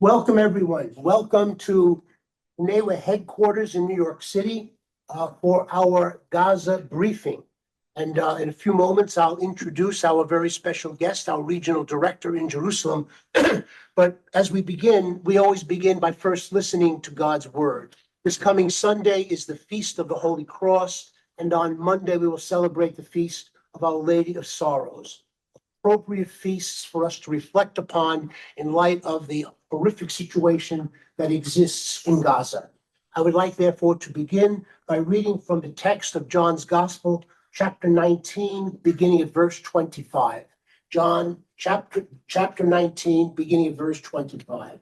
Welcome, everyone. Welcome to CNEWA headquarters in New York City for our Gaza briefing. And in a few moments, I'll introduce our very special guest, our regional director in Jerusalem. But as we begin, we always begin by first listening to God's word. This coming Sunday is the Feast of the Holy Cross, and on Monday we will celebrate the Feast of Our Lady of Sorrows. Appropriate feasts for us to reflect upon in light of the horrific situation that exists in Gaza. I would like, therefore, to begin by reading from the text of John's Gospel, chapter 19, beginning at verse 25. John, chapter 19, beginning at verse 25.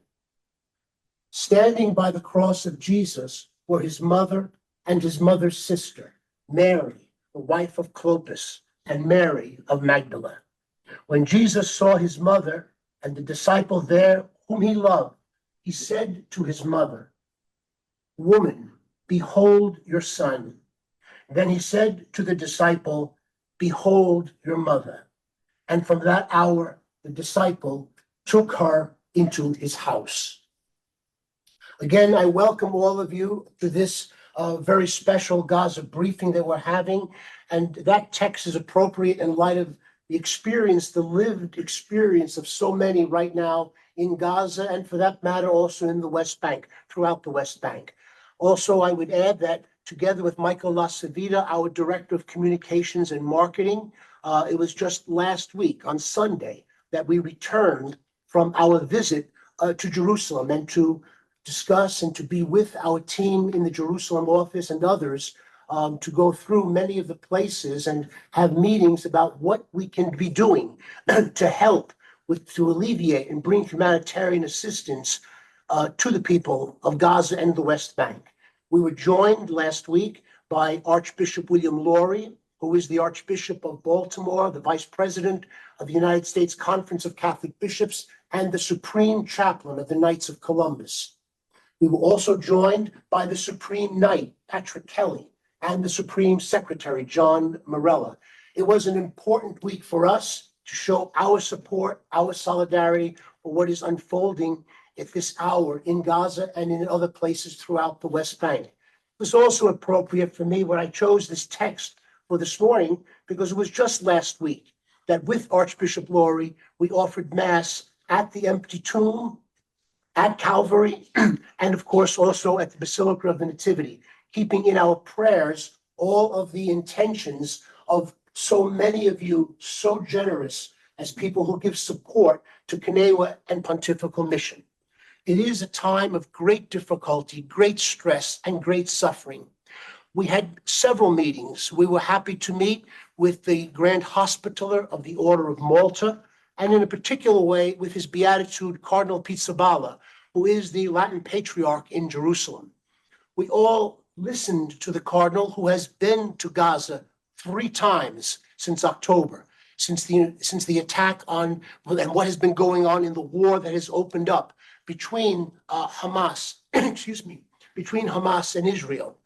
Standing by the cross of Jesus were his mother and his mother's sister, Mary, the wife of Clopas, and Mary of Magdala. When Jesus saw his mother and the disciple there whom he loved, he said to his mother, "Woman, behold your son." Then he said to the disciple, "Behold your mother." And from that hour, the disciple took her into his house. Again, I welcome all of you to this very special Gaza briefing that we're having. And that text is appropriate in light of the lived experience of so many right now in Gaza, and for that matter, also in the West Bank, throughout the West Bank. Also, I would add that together with Michael Lasavita, our Director of Communications and Marketing, it was just last week on Sunday that we returned from our visit to Jerusalem and to discuss and to be with our team in the Jerusalem office and others to go through many of the places and have meetings about what we can be doing to help to alleviate and bring humanitarian assistance to the people of Gaza and the West Bank. We were joined last week by Archbishop William Laurie, who is the Archbishop of Baltimore, the Vice President of the United States Conference of Catholic Bishops, and the Supreme Chaplain of the Knights of Columbus. We were also joined by the Supreme Knight, Patrick Kelly, and the Supreme Secretary, John Morella. It was an important week for us to show our support, our solidarity for what is unfolding at this hour in Gaza and in other places throughout the West Bank. It was also appropriate for me when I chose this text for this morning, because it was just last week that with Archbishop Laurie, we offered Mass at the empty tomb, at Calvary, and of course also at the Basilica of the Nativity, keeping in our prayers all of the intentions of so many of you, so generous as people who give support to CNEWA and Pontifical Mission. It is a time of great difficulty, great stress, and great suffering. We had several meetings. We were happy to meet with the Grand Hospitaller of the Order of Malta, and in a particular way with His Beatitude Cardinal Pizzaballa, who is the Latin Patriarch in Jerusalem. We all listened to the Cardinal, who has been to Gaza 3 times since October, since the attack on, and what has been going on in the war that has opened up between Hamas, between Hamas and Israel.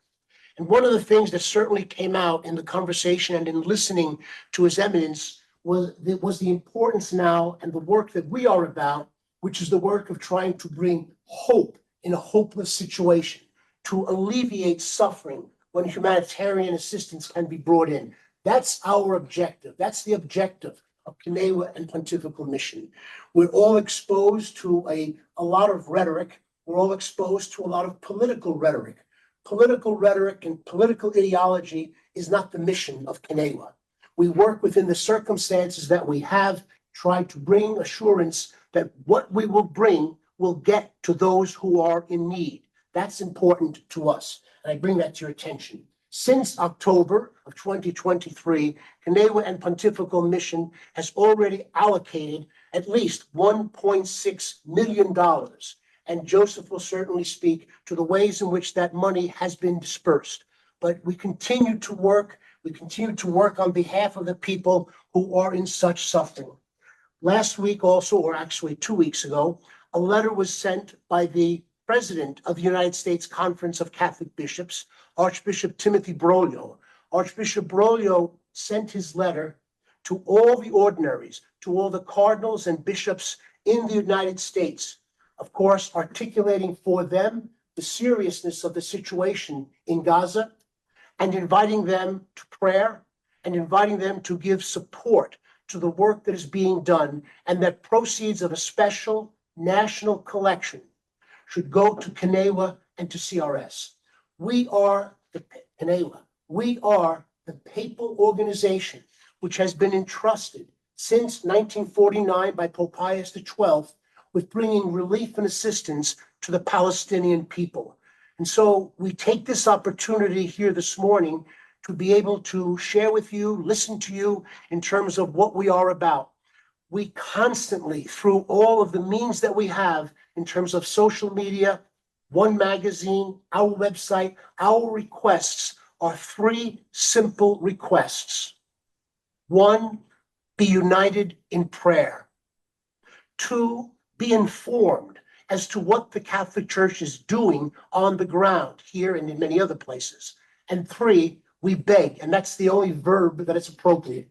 And one of the things that certainly came out in the conversation and in listening to His Eminence was the importance now and the work that we are about, which is the work of trying to bring hope in a hopeless situation, to alleviate suffering when humanitarian assistance can be brought in. That's our objective. That's the objective of CNEWA and Pontifical Mission. We're all exposed to a lot of rhetoric. We're all exposed to a lot of political rhetoric. Political rhetoric and political ideology is not the mission of CNEWA. We work within the circumstances that we have, try to bring assurance that what we will bring will get to those who are in need. That's important to us, and I bring that to your attention. Since October of 2023, CNEWA and Pontifical Mission has already allocated at least $1.6 million, and Joseph will certainly speak to the ways in which that money has been dispersed. But we continue to work on behalf of the people who are in such suffering. Last week also, or actually 2 weeks ago, a letter was sent by the President of the United States Conference of Catholic Bishops, Archbishop Timothy Broglio. Archbishop Broglio sent his letter to all the ordinaries, to all the cardinals and bishops in the United States, of course, articulating for them the seriousness of the situation in Gaza and inviting them to prayer and inviting them to give support to the work that is being done, and that proceeds of a special national collection should go to CNEWA and to CRS. We are the CNEWA. We are the papal organization which has been entrusted since 1949 by Pope Pius XII with bringing relief and assistance to the Palestinian people. And so we take this opportunity here this morning to be able to share with you, listen to you in terms of what we are about. We constantly, through all of the means that we have in terms of social media, One Magazine, our website, our requests are three simple requests. One, be united in prayer. Two, be informed as to what the Catholic Church is doing on the ground here and in many other places. And three, we beg, and that's the only verb that is appropriate.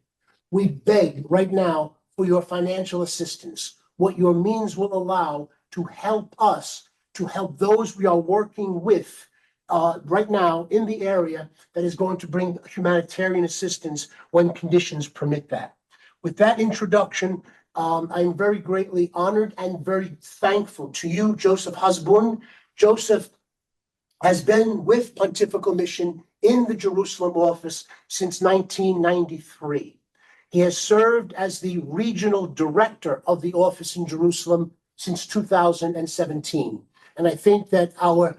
We beg right now for your financial assistance, what your means will allow to help us, to help those we are working with right now in the area that is going to bring humanitarian assistance when conditions permit that. With that introduction, I'm very greatly honored and very thankful to you, Joseph Hazboun. Joseph has been with Pontifical Mission in the Jerusalem office since 1993. He has served as the regional director of the office in Jerusalem since 2017. And I think that our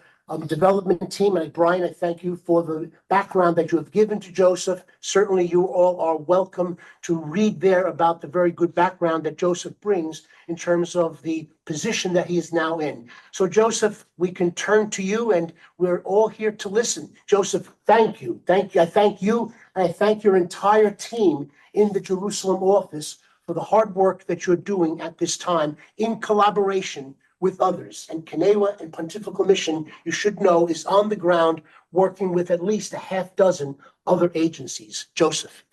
development team, and Brian, I thank you for the background that you have given to Joseph. Certainly you all are welcome to read there about the very good background that Joseph brings in terms of the position that he is now in. So Joseph, we can turn to you, and we're all here to listen. Joseph, thank you. Thank you. I thank you, and I thank your entire team in the Jerusalem office for the hard work that you're doing at this time in collaboration with others. And CNEWA and Pontifical Mission, you should know, is on the ground working with at least a half dozen other agencies. Joseph.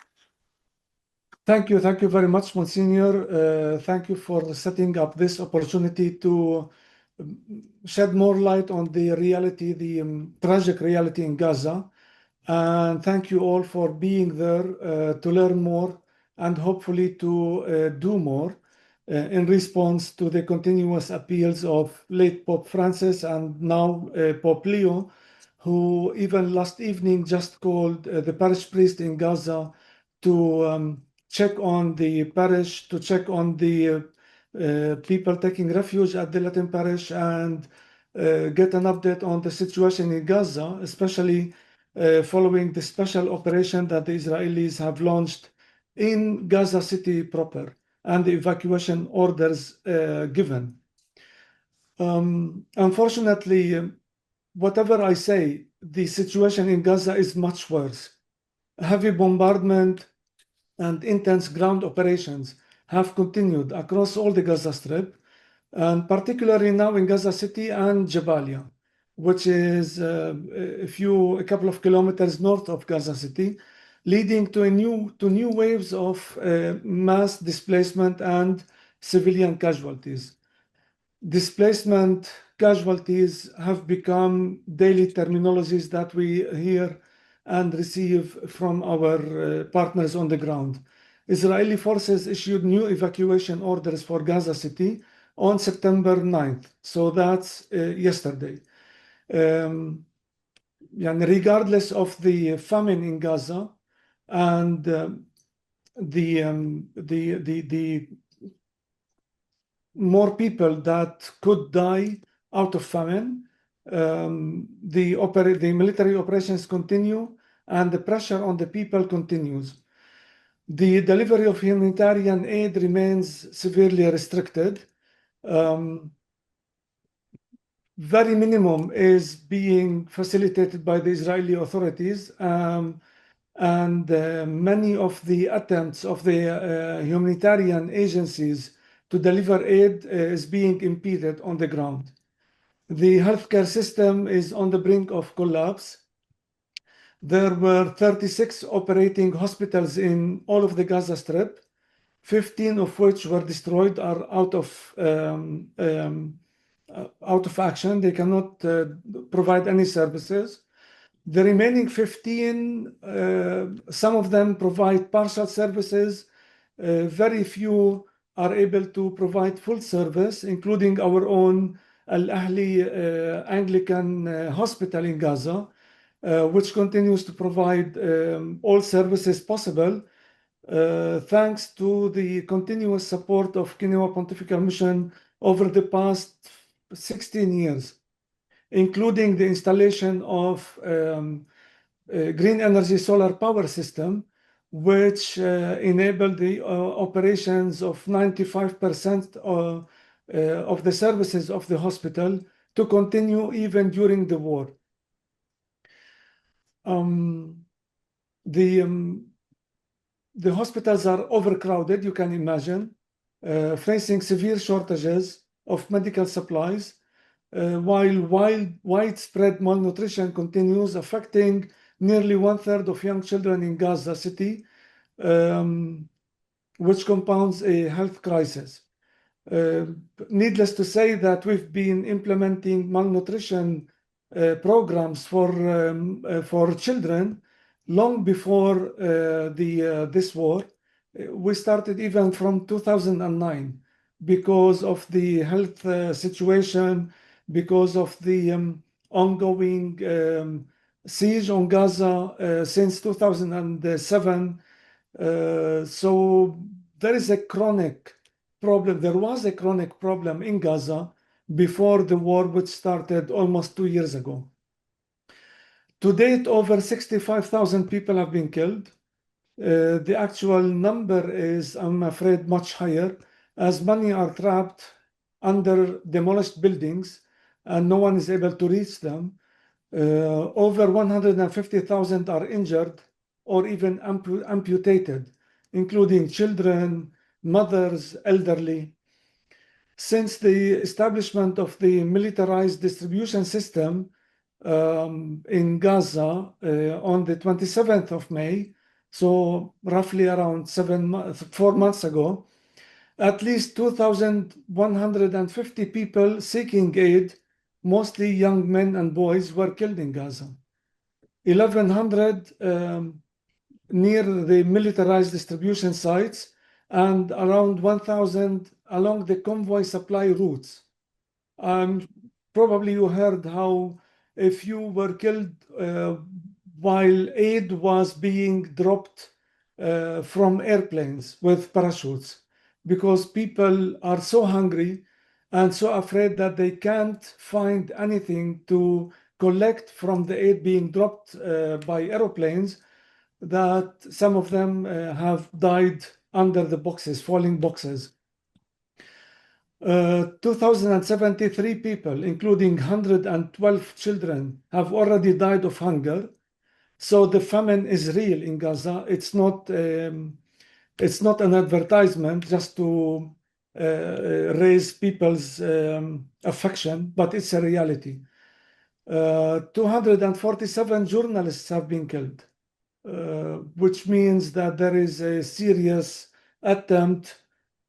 Thank you very much, Monsignor. Thank you for setting up this opportunity to shed more light on the reality, the tragic reality in Gaza. And thank you all for being there to learn more and hopefully to do more in response to the continuous appeals of late Pope Francis and now Pope Leo, who even last evening just called the parish priest in Gaza to check on the parish, to check on the people taking refuge at the Latin parish and get an update on the situation in Gaza, especially following the special operation that the Israelis have launched in Gaza City proper and the evacuation orders given. Unfortunately, whatever I say, the situation in Gaza is much worse. Heavy bombardment and intense ground operations have continued across all the Gaza Strip, and particularly now in Gaza City and Jabalia, which is a couple of kilometers north of Gaza City, leading to new waves of mass displacement and civilian casualties. Displacement casualties have become daily terminologies that we hear and receive from our partners on the ground. Israeli forces issued new evacuation orders for Gaza City on September 9th, so that's yesterday. Regardless of the famine in Gaza and the more people that could die out of famine, the military operations continue and the pressure on the people continues. The delivery of humanitarian aid remains severely restricted. Very minimum is being facilitated by the Israeli authorities, and many of the attempts of the humanitarian agencies to deliver aid is being impeded on the ground. The healthcare system is on the brink of collapse. There were 36 operating hospitals in all of the Gaza Strip, 15 of which were destroyed or out of out of action. They cannot provide any services. The remaining 15, some of them provide partial services. Very few are able to provide full service, including our own Al-Ahli Anglican Hospital in Gaza, which continues to provide all services possible, thanks to the continuous support of CNEWA-Pontifical Mission over the past 16 years, including the installation of green energy solar power system, which enabled the operations of 95% of the services of the hospital to continue even during the war. The hospitals are overcrowded, you can imagine, facing severe shortages of medical supplies, while widespread malnutrition continues, affecting nearly 1/3 of young children in Gaza City, which compounds a health crisis. Needless to say that we've been implementing malnutrition programs for children long before this war. We started even from 2009 because of the health situation, because of the ongoing siege on Gaza since 2007. So there is a chronic problem. There was a chronic problem in Gaza before the war, which started almost 2 years ago. To date, over 65,000 people have been killed. The actual number is, I'm afraid, much higher, as many are trapped under demolished buildings and no one is able to reach them. Over 150,000 are injured or even amputated, including children, mothers, elderly. Since the establishment of the militarized distribution system in Gaza on the 27th of May, so roughly around 4 months ago, at least 2,150 people seeking aid, mostly young men and boys, were killed in Gaza. 1,100 near the militarized distribution sites, and around 1,000 along the convoy supply routes. Probably you heard how a few were killed while aid was being dropped from airplanes with parachutes, because people are so hungry and so afraid that they can't find anything to collect from the aid being dropped by airplanes, that some of them have died under the boxes, falling boxes. 2,073 people, including 112 children, have already died of hunger. So the famine is real in Gaza. It's not an advertisement just to raise people's affection, but it's a reality. 247 journalists have been killed, which means that there is a serious attempt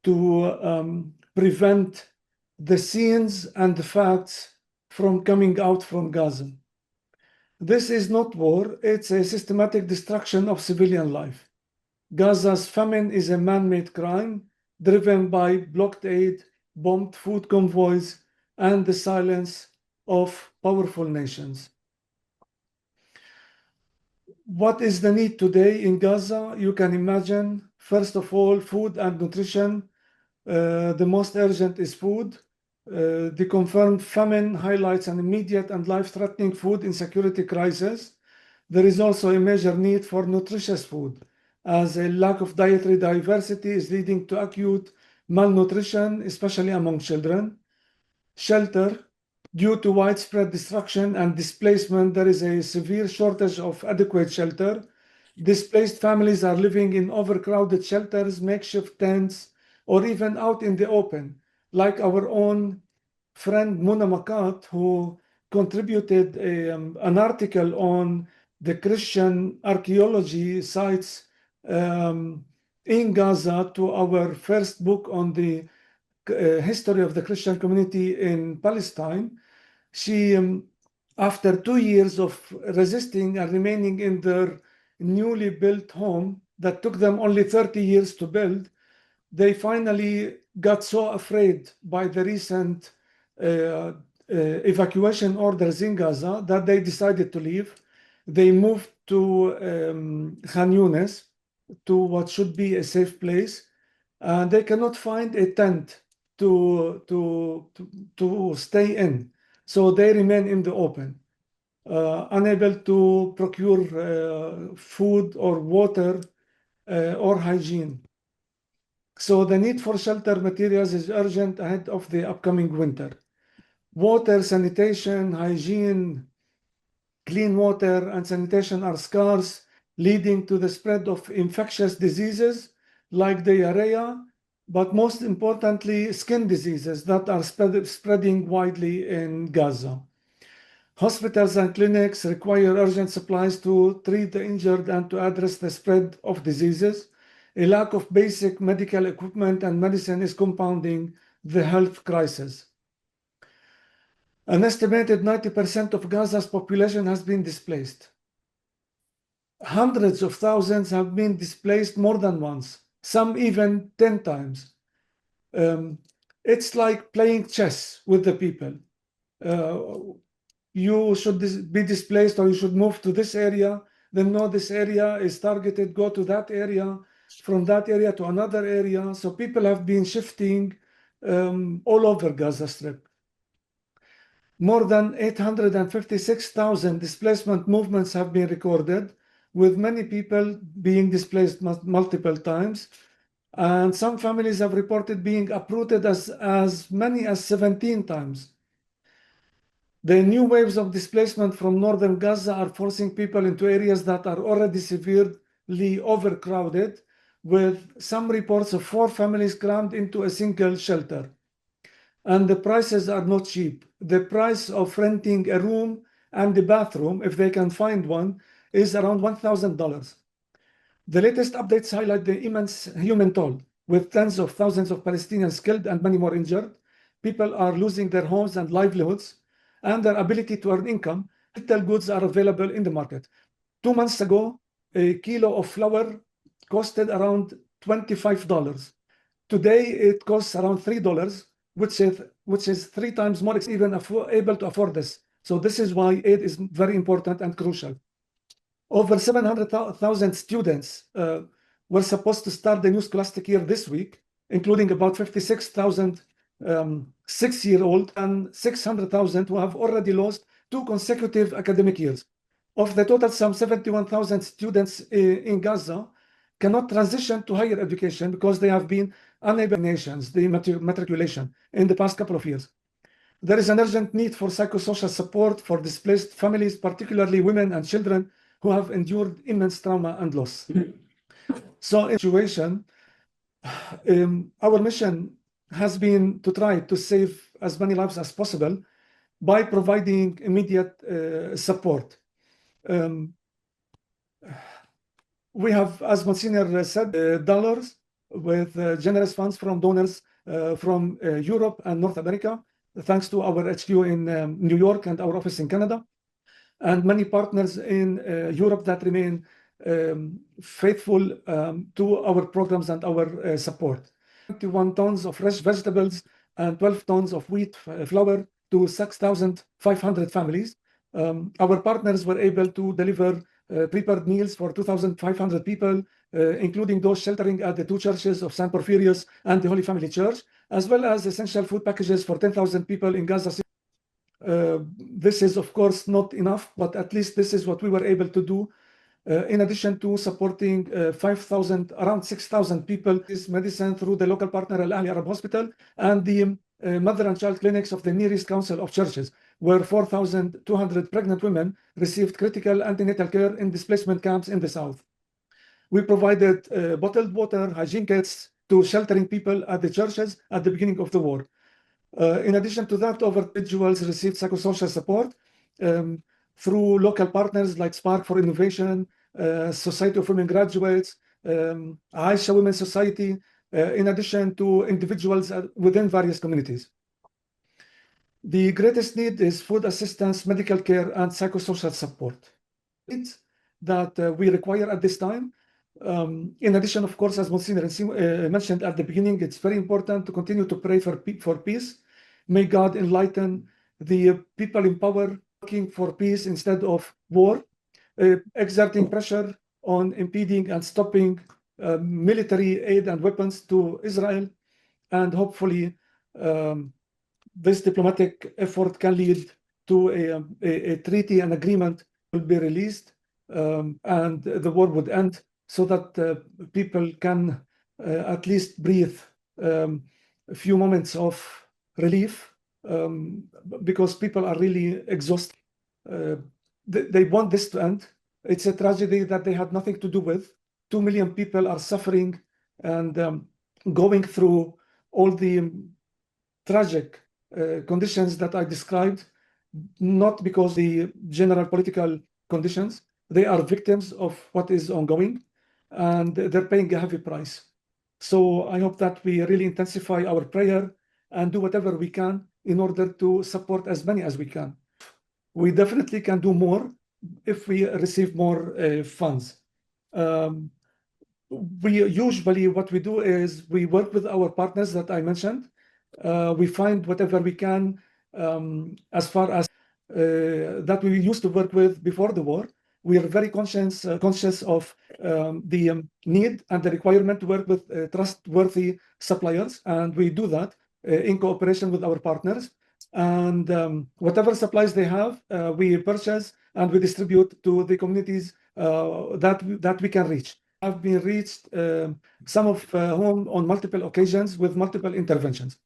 to prevent the scenes and the facts from coming out from Gaza. This is not war, it's a systematic destruction of civilian life. Gaza's famine is a man-made crime driven by blocked aid, bombed food convoys, and the silence of powerful nations. What is the need today in Gaza? You can imagine, first of all, food and nutrition. The most urgent is food. The confirmed famine highlights an immediate and life-threatening food insecurity crisis. There is also a major need for nutritious food, as a lack of dietary diversity is leading to acute malnutrition, especially among children. Shelter. Due to widespread destruction and displacement, there is a severe shortage of adequate shelter. Displaced families are living in overcrowded shelters, makeshift tents, or even out in the open, like our own friend Muna Makat, who contributed an article on the Christian archaeology sites in Gaza to our first book on the history of the Christian community in Palestine. She, after 2 years of resisting and remaining in their newly built home that took them only 30 years to build, they finally got so afraid by the recent evacuation orders in Gaza that they decided to leave. They moved to Khan Yunis, to what should be a safe place, and they cannot find a tent to stay in. So they remain in the open, unable to procure food or water or hygiene. So the need for shelter materials is urgent ahead of the upcoming winter. Water, sanitation, hygiene, clean water and sanitation are scarce, leading to the spread of infectious diseases like diarrhea, but most importantly, skin diseases that are spreading widely in Gaza. Hospitals and clinics require urgent supplies to treat the injured and to address the spread of diseases. A lack of basic medical equipment and medicine is compounding the health crisis. An estimated 90% of Gaza's population has been displaced. Hundreds of thousands have been displaced more than once, some even 10 times. It's like playing chess with the people. You should be displaced, or you should move to this area, then no, this area is targeted, go to that area, from that area to another area. So people have been shifting all over Gaza Strip. More than 856,000 displacement movements have been recorded, with many people being displaced multiple times. And some families have reported being uprooted as many as 17 times. The new waves of displacement from northern Gaza are forcing people into areas that are already severely overcrowded, with some reports of 4 families crammed into a single shelter. And the prices are not cheap. The price of renting a room and a bathroom, if they can find one, is around $1,000. The latest updates highlight the immense human toll, with tens of thousands of Palestinians killed and many more injured. People are losing their homes and livelihoods and their ability to earn income. Little goods are available in the market. 2 months ago, a kilo of flour costed around $25. Today, it costs around $3, which is 3 times more even able to afford this. So this is why aid is very important and crucial. Over 700,000 students were supposed to start the new scholastic year this week, including about 56,000 6-year-old and 600,000 who have already lost 2 consecutive academic years. Of the total, some 71,000 students in Gaza cannot transition to higher education because they have been unable to nations the matriculation in the past couple of years. There is an urgent need for psychosocial support for displaced families, particularly women and children who have endured immense trauma and loss. So in this situation, our mission has been to try to save as many lives as possible by providing immediate support. We have, as Monsignor said, dollars with generous funds from donors from Europe and North America, thanks to our HQ in New York and our office in Canada, and many partners in Europe that remain faithful to our programs and our support. 21 tons of fresh vegetables and 12 tons of wheat flour to 6,500 families. Our partners were able to deliver prepared meals for 2,500 people, including those sheltering at the 2 churches of St. Porphyrius and the Holy Family Church, as well as essential food packages for 10,000 people in Gaza City. This is, of course, not enough, but at least this is what we were able to do. In addition to supporting 5,000, around 6,000 people, is medicine through the local partner Al Ahli Arab Hospital and the mother and child clinics of the Near East Council of Churches, where 4,200 pregnant women received critical antenatal care in displacement camps in the south. We provided bottled water, hygiene kits to sheltering people at the churches at the beginning of the war. In addition to that, over individuals received psychosocial support through local partners like Spark for Innovation, Society of Women Graduates, Aisha Women's Society, in addition to individuals within various communities. The greatest need is food assistance, medical care, and psychosocial support. Needs that we require at this time. In addition, of course, as Monsignor mentioned at the beginning, it's very important to continue to pray for peace. May God enlighten the people in power working for peace instead of war, exerting pressure on impeding and stopping military aid and weapons to Israel, and hopefully this diplomatic effort can lead to a treaty and agreement will be released, and the war would end so that people can at least breathe a few moments of relief, because people are really exhausted. They want this to end. It's a tragedy that they had nothing to do with. 2 million people are suffering and going through all the tragic conditions that I described, not because the general political conditions. They are victims of what is ongoing, and they're paying a heavy price. So I hope that we really intensify our prayer and do whatever we can in order to support as many as we can. We definitely can do more if we receive more funds. We usually, what we do is we work with our partners that I mentioned. We find whatever we can as far as that we used to work with before the war. We are very conscious of the need and the requirement to work with trustworthy suppliers, and we do that in cooperation with our partners. And whatever supplies they have, we purchase and we distribute to the communities that we can reach. Have been reached, some of whom on multiple occasions with multiple interventions.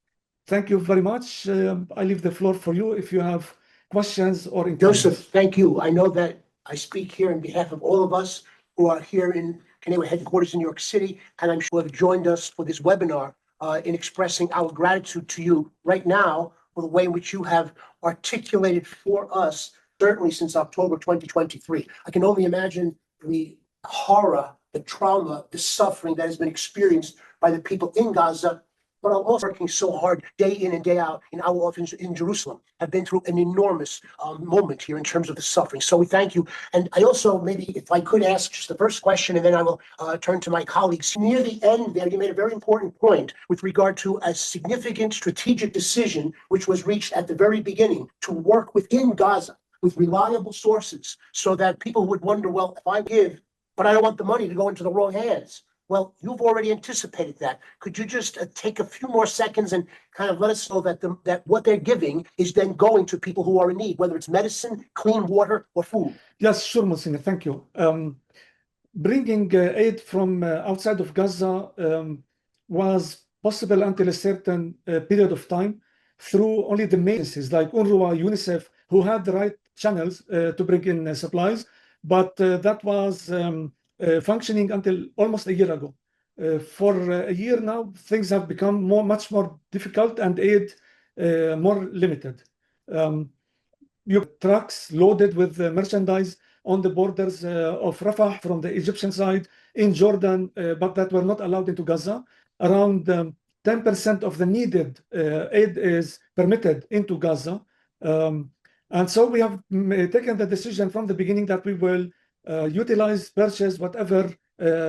Thank you very much. I leave the floor for you if you have questions or inquiries. Joseph, thank you. I know that I speak here on behalf of all of us who are here in CNEWA headquarters in New York City, and I'm sure have joined us for this webinar in expressing our gratitude to you right now for the way in which you have articulated for us, certainly since October 2023. I can only imagine the horror, the trauma, the suffering that has been experienced by the people in Gaza, but I'm also working so hard day in and day out in our office in Jerusalem, have been through an enormous moment here in terms of the suffering. So we thank you. And I also, maybe if I could ask just the first question, and then I will turn to my colleagues. Near the end there, you made a very important point with regard to a significant strategic decision, which was reached at the very beginning, to work within Gaza with reliable sources so that people would wonder, well, if I give, but I don't want the money to go into the wrong hands. Well, you've already anticipated that. Could you just take a few more seconds and kind of let us know that that what they're giving is then going to people who are in need, whether it's medicine, clean water, or food? Yes, sure, Monsignor. Thank you. Bringing aid from outside of Gaza was possible until a certain period of time through only the main agencies like UNRWA, UNICEF, who had the right channels to bring in supplies, but that was functioning until almost a year ago. For a year now, things have become much more difficult and aid more limited. Your trucks loaded with merchandise on the borders of Rafah from the Egyptian side in Jordan, but that were not allowed into Gaza. Around 10% of the needed aid is permitted into Gaza. And so we have taken the decision from the beginning that we will utilize, purchase whatever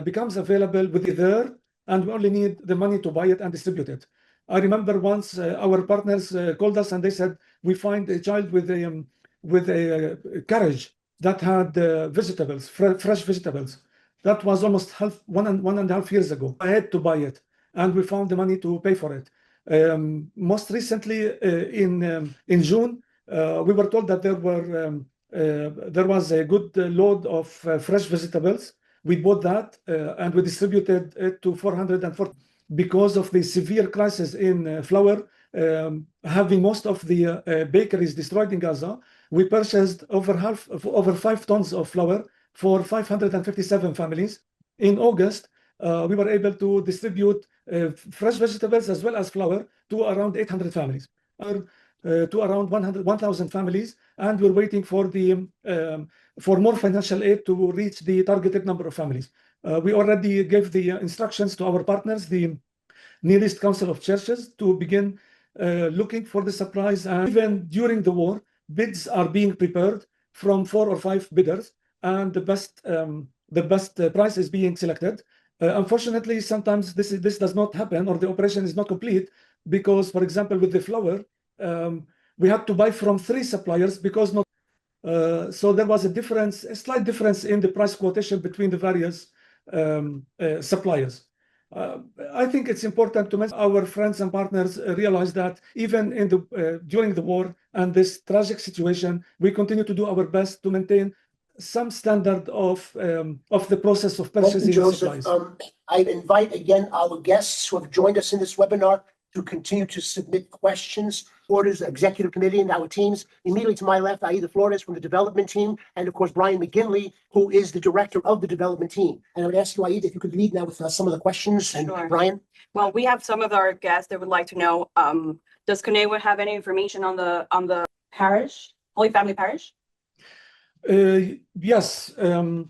becomes available with there, and we only need the money to buy it and distribute it. I remember once our partners called us and they said, we find a child with a carriage that had vegetables, fresh vegetables. That was almost one and a half years ago. I had to buy it, and we found the money to pay for it. Most recently, in June, we were told that there was a good load of fresh vegetables. We bought that and we distributed it to 440. Because of the severe crisis in flour, having most of the bakeries destroyed in Gaza, we purchased over 5 tons of flour for 557 families. In August, we were able to distribute fresh vegetables as well as flour to around 800 families, to around 1,000 families, and we're waiting for more financial aid to reach the targeted number of families. We already gave the instructions to our partners. The Near East Council of Churches to begin looking for the supplies. And even during the war, bids are being prepared from 4 or 5 bidders, and the best price is being selected. Unfortunately, sometimes this does not happen, or the operation is not complete, because, for example, with the flour, we had to buy from 3 suppliers because not. So there was a slight difference in the price quotation between the various suppliers. I think it's important to mention our friends and partners realize that even in during the war and this tragic situation, we continue to do our best to maintain some standard of the process of purchasing Joseph. supplies. I invite again our guests who have joined us in this webinar to continue to submit questions for the executive committee and our teams. Immediately to my left, Aida Flores from the development team, and of course, Brian McGinley, who is the director of the development team. And I would ask you, Aida, if you could lead now with some of the questions. And Sure. Brian? Well, we have some of our guests that would like to know, does CNEWA have any information on the parish, Holy Family Parish? Yes, the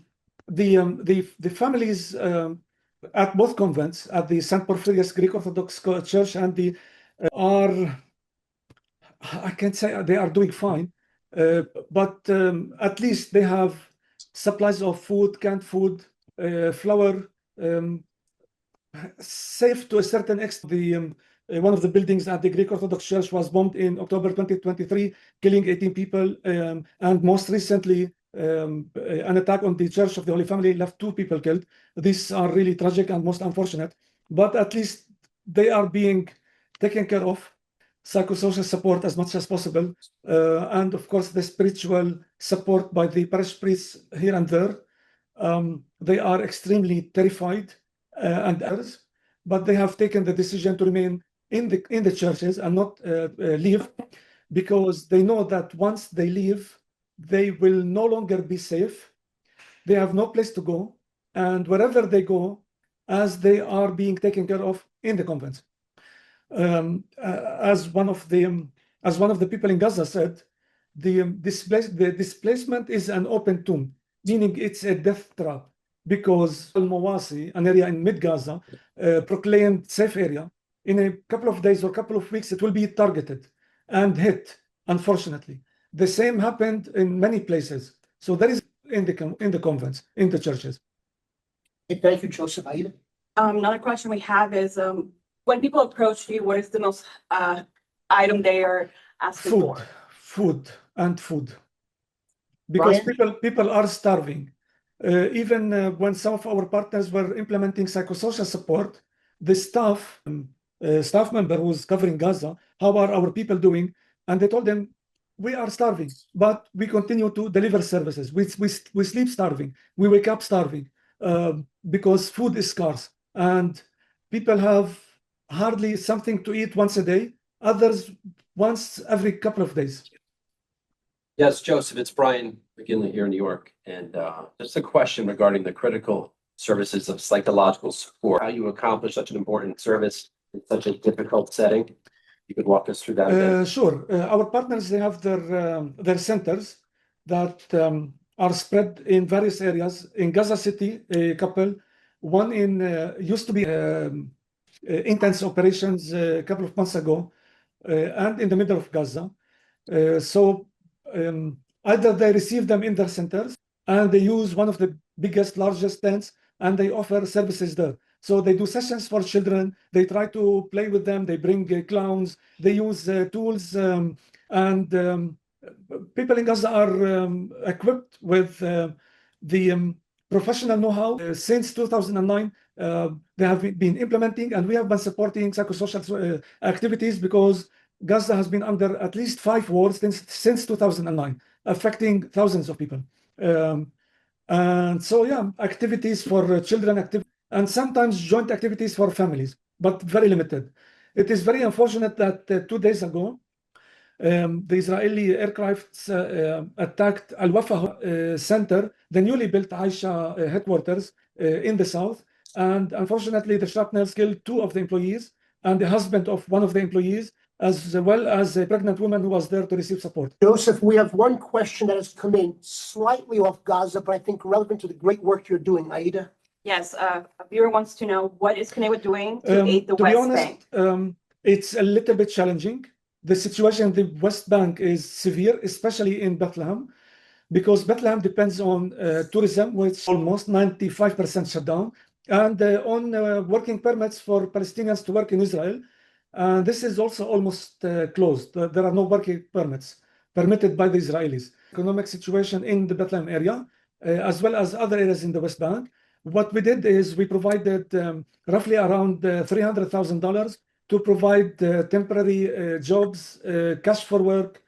families at both convents, at the St. Porphyrius Greek Orthodox Church and the I can't say they are doing fine, but at least they have supplies of food, canned food, flour, safe to a certain extent. One of the buildings at the Greek Orthodox Church was bombed in October 2023, killing 18 people, and most recently, an attack on the Church of the Holy Family left 2 people killed. These are really tragic and most unfortunate, but at least they are being taken care of, psychosocial support as much as possible, and of course the spiritual support by the parish priests here and there. They are extremely terrified and others, but they have taken the decision to remain in the churches and not leave, because they know that once they leave, they will no longer be safe. They have no place to go, and wherever they go, as they are being taken care of in the convents. As one of the people in Gaza said, the displacement is an open tomb, meaning it's a death trap, because Al-Mawasi, an area in mid-Gaza, proclaimed safe area. In a couple of days or couple of weeks, it will be targeted and hit, unfortunately. The same happened in many places. So that is in the convents, in the churches. Thank you, Joseph. Aida? Another question we have is, when people approach you, what is the most item they are asking for? Food. Because Brian? people are starving. Even when some of our partners were implementing psychosocial support, the staff member who's covering Gaza, how are our people doing? And they told them, we are starving, but we continue to deliver services. We sleep starving. We wake up starving because food is scarce, and people have hardly something to eat once a day, others once every couple of days. Yes, Joseph, it's Brian McGinley here in New York. And just a question regarding the critical services of psychological support, how you accomplish such an important service in such a difficult setting. You could walk us through that a bit. Sure. Our partners, they have their centers that are spread in various areas. In Gaza City, a couple. One used to be intense operations a couple of months ago, and in the middle of Gaza. So either they receive them in their centers, and they use one of the biggest, largest tents, and they offer services there. So they do sessions for children. They try to play with them. They bring clowns. They use tools, and people in Gaza are equipped with the professional know-how. Since 2009, they have been implementing, and we have been supporting psychosocial activities, because Gaza has been under at least 5 wars since 2009, affecting thousands of people. And so, yeah, activities for children, and sometimes joint activities for families, but very limited. It is very unfortunate that 2 days ago, the Israeli aircrafts attacked Al-Wafa Center, the newly built Aisha headquarters in the south. And unfortunately, the shrapnels killed 2 of the employees and the husband of one of the employees, as well as a pregnant woman who was there to receive support. Joseph, we have one question that has come in slightly off Gaza, but I think relevant to the great work you're doing. Aida? Yes, a viewer wants to know, what is CNEWA doing to aid the To be West honest, Bank? it's a little bit challenging. The situation in the West Bank is severe, especially in Bethlehem, because Bethlehem depends on tourism, which almost 95% shut down, and on working permits for Palestinians to work in Israel. This is also almost closed. There are no working permits permitted by the Israelis. Economic situation in the Bethlehem area, as well as other areas in the West Bank. What we did is we provided roughly around $300,000 to provide temporary jobs, cash for work,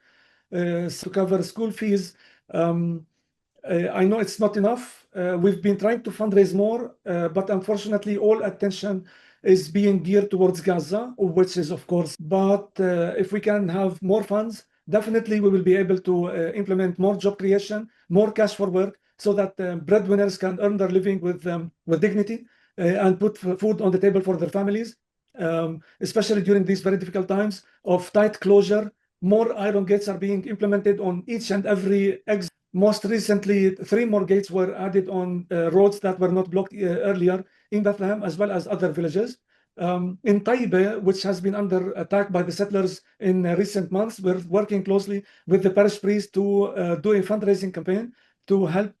to cover school fees. I know it's not enough. We've been trying to fundraise more, but unfortunately, all attention is being geared towards Gaza, which is, of course, but if we can have more funds, definitely we will be able to implement more job creation, more cash for work, so that breadwinners can earn their living with dignity and put food on the table for their families, especially during these very difficult times of tight closure. More iron gates are being implemented on each and every exit. Most recently, 3 more gates were added on roads that were not blocked earlier in Bethlehem, as well as other villages. In Taibe, which has been under attack by the settlers in recent months, we're working closely with the parish priest to do a fundraising campaign to help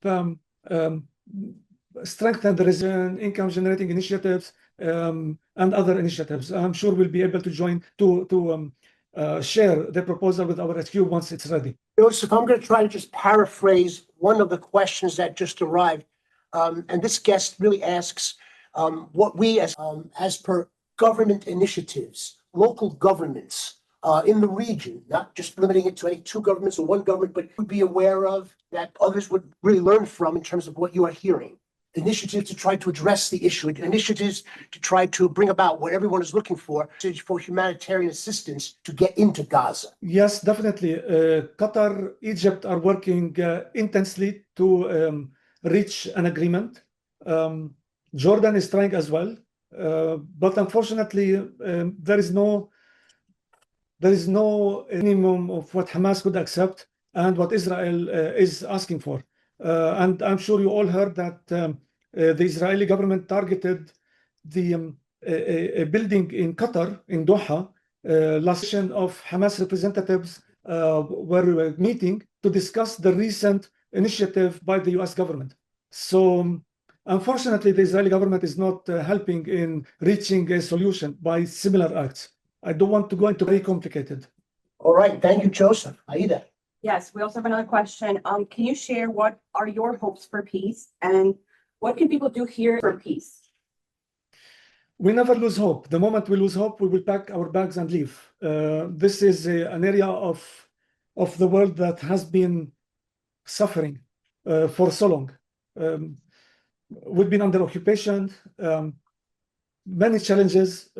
strengthen the resilient income generating initiatives and other initiatives. I'm sure we'll be able to join to share the proposal with our HQ once it's ready. Joseph, I'm going to try to just paraphrase one of the questions that just arrived. And this guest really asks what we as per government initiatives, local governments in the region, not just limiting it to any 2 governments or 1 government, but would be aware of, that others would really learn from in terms of what you are hearing. Initiatives to try to address the issue, initiatives to try to bring about what everyone is looking for humanitarian assistance to get into Gaza. Yes, definitely. Qatar, Egypt are working intensely to reach an agreement. Jordan is trying as well, but unfortunately, there is no minimum of what Hamas could accept and what Israel is asking for. And I'm sure you all heard that the Israeli government targeted a building in Qatar, in Doha. Last session of Hamas representatives were meeting to discuss the recent initiative by the US government. So unfortunately, the Israeli government is not helping in reaching a solution by similar acts. I don't want to go into very complicated. All right, thank you, Joseph. Aida. Yes, we also have another question. Can you share what are your hopes for peace, and what can people do here for peace? We never lose hope. The moment we lose hope, we will pack our bags and leave. This is an area of the world that has been suffering for so long. We've been under occupation, many challenges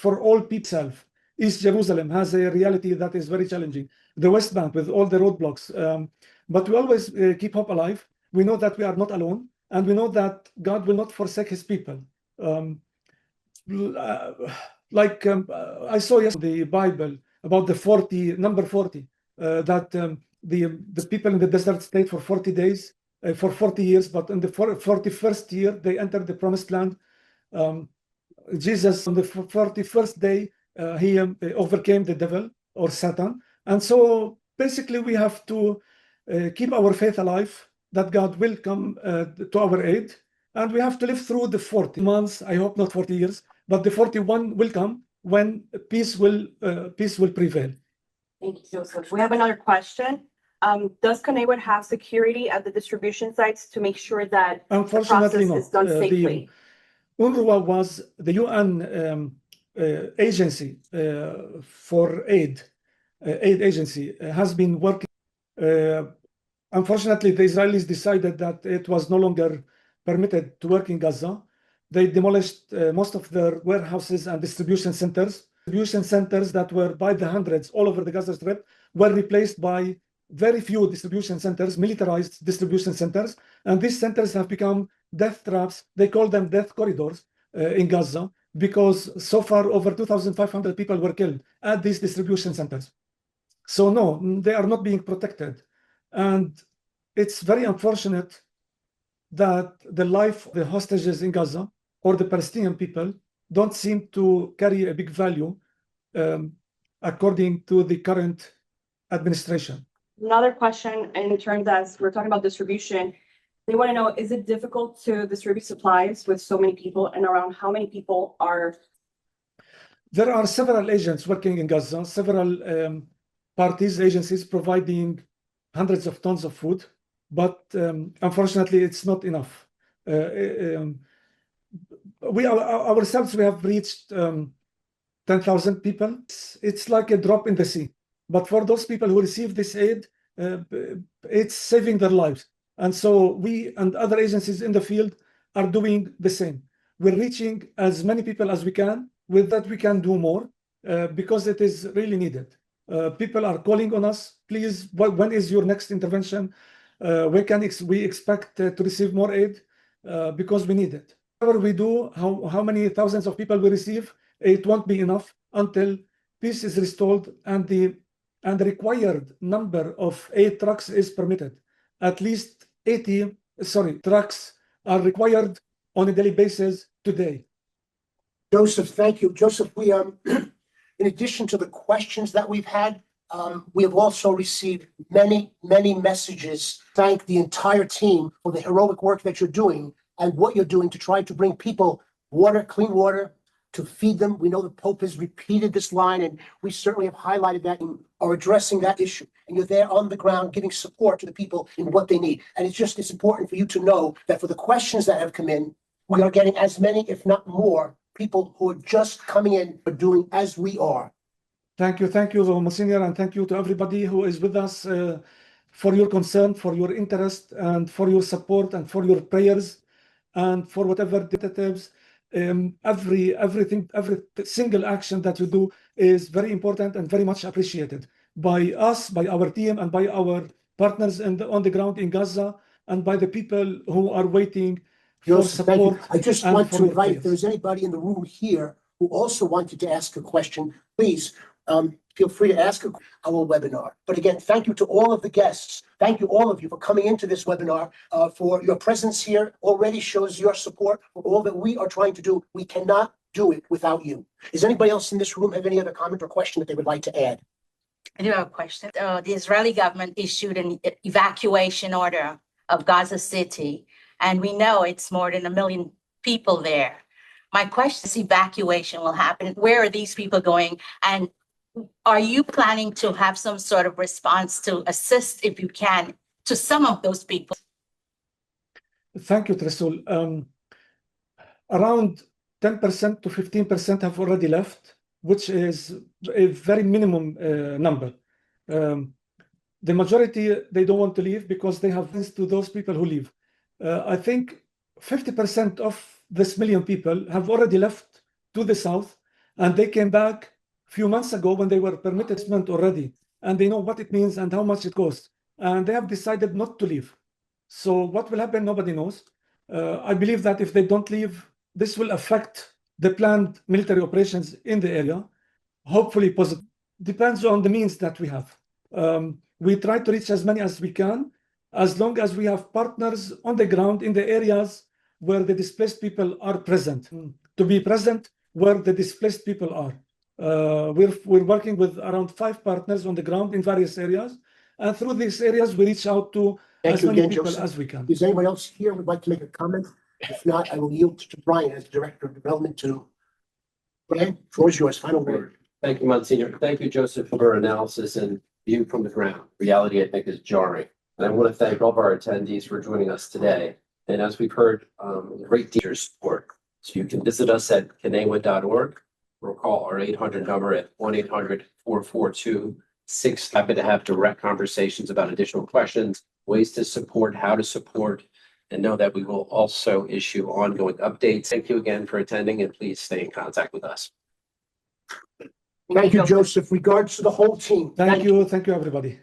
for all people. East Jerusalem has a reality that is very challenging. The West Bank with all the roadblocks. But we always keep hope alive. We know that we are not alone, and we know that God will not forsake his people. I saw yesterday the Bible about the number 40, that the people in the desert stayed for 40 days, for 40 years, but in the 41st year, they entered the promised land. Jesus, on the 41st day, he overcame the devil or Satan. And so basically we have to keep our faith alive, that God will come to our aid. And we have to live through the 40 months, I hope not 40 years, but the 41 will come when peace will prevail. Thank you, Joseph. We have another question. Does CNEWA have security at the distribution sites to make sure that the process is done safely? UNRWA was the UN agency for aid agency, has been working. Unfortunately, the Israelis decided that it was no longer permitted to work in Gaza. They demolished most of their warehouses and distribution centers. Distribution centers that were by the hundreds all over the Gaza Strip were replaced by very few distribution centers, militarized distribution centers. And these centers have become death traps. They call them death corridors in Gaza, because so far over 2,500 people were killed at these distribution centers. So no, they are not being protected. And it's very unfortunate that the life of the hostages in Gaza or the Palestinian people don't seem to carry a big value according to the current administration. Another question in terms as we're talking about distribution, they want to know, is it difficult to distribute supplies with so many people, and around how many people are? There are several agents working in Gaza, several parties, agencies providing hundreds of tons of food, but unfortunately, it's not enough. We ourselves, we have reached 10,000 people. It's like a drop in the sea. But for those people who receive this aid, it's saving their lives. And so we and other agencies in the field are doing the same. We're reaching as many people as we can. With that, we can do more because it is really needed. People are calling on us. Please, when is your next intervention? When can we expect to receive more aid? Because we need it. Whatever we do, how many thousands of people we receive, it won't be enough until peace is restored and the required number of aid trucks is permitted. At least 80 trucks are required on a daily basis today. Joseph, thank you. Joseph, we in addition to the questions that we've had, we have also received many messages. Thank the entire team for the heroic work that you're doing and what you're doing to try to bring people water, clean water, to feed them. We know the Pope has repeated this line, and we certainly have highlighted that and are addressing that issue. And you're there on the ground giving support to the people in what they need. And it's important for you to know that for the questions that have come in, we are getting as many, if not more, people who are just coming in but doing as we are. Thank you, Monsignor, and thank you to everybody who is with us for your concern, for your interest, and for your support, and for your prayers, and for whatever detectives. Every single action that you do is very important and very much appreciated by us, by our team, and by our partners on the ground in Gaza, and by the people who are waiting for support. I just want to invite, if there's anybody in the room here who also wanted to ask a question, please feel free to ask our webinar. But again, thank you to all of the guests. Thank you, all of you, for coming into this webinar, for your presence here already shows your support for all that we are trying to do. We cannot do it without you. Does anybody else in this room have any other comment or question that they would like to add? I do have a question. The Israeli government issued an evacuation order of Gaza City, and we know it's more than 1 million people there. My question is, evacuation will happen. Where are these people going? And are you planning to have some sort of response to assist, if you can, to some of those people? Thank you, Tresul. Around 10% to 15% have already left, which is a very minimum number. The majority, they don't want to leave because they have links to those people who leave. I think 50% of this million people have already left to the south, and they came back a few months ago when they were permitted already, and they know what it means and how much it costs, and they have decided not to leave. So what will happen, nobody knows. I believe that if they don't leave, this will affect the planned military operations in the area. Hopefully positive. Depends on the means that we have. We try to reach as many as we can, as long as we have partners on the ground in the areas where the displaced people are present, to be present where the displaced people are. We're working with around 5 partners on the ground in various areas, and through these areas we reach out to as many people as we can. Is anyone else here would like to make a comment? If not, I will yield to Brian as Director of Development to Brian. Floor is yours. Final word. Thank you, Monsignor. Thank you, Joseph, for analysis and view from the ground. Reality, I think, is jarring. And I want to thank all of our attendees for joining us today. And as we've heard, great teachers support. So you can visit us at CNEWA.org or call our 800 number at 1-800-442-6. Happy to have direct conversations about additional questions, ways to support, how to support, and know that we will also issue ongoing updates. Thank you again for attending, and please stay in contact with us. Thank you, Joseph. Regards to the whole team. Thank you, everybody.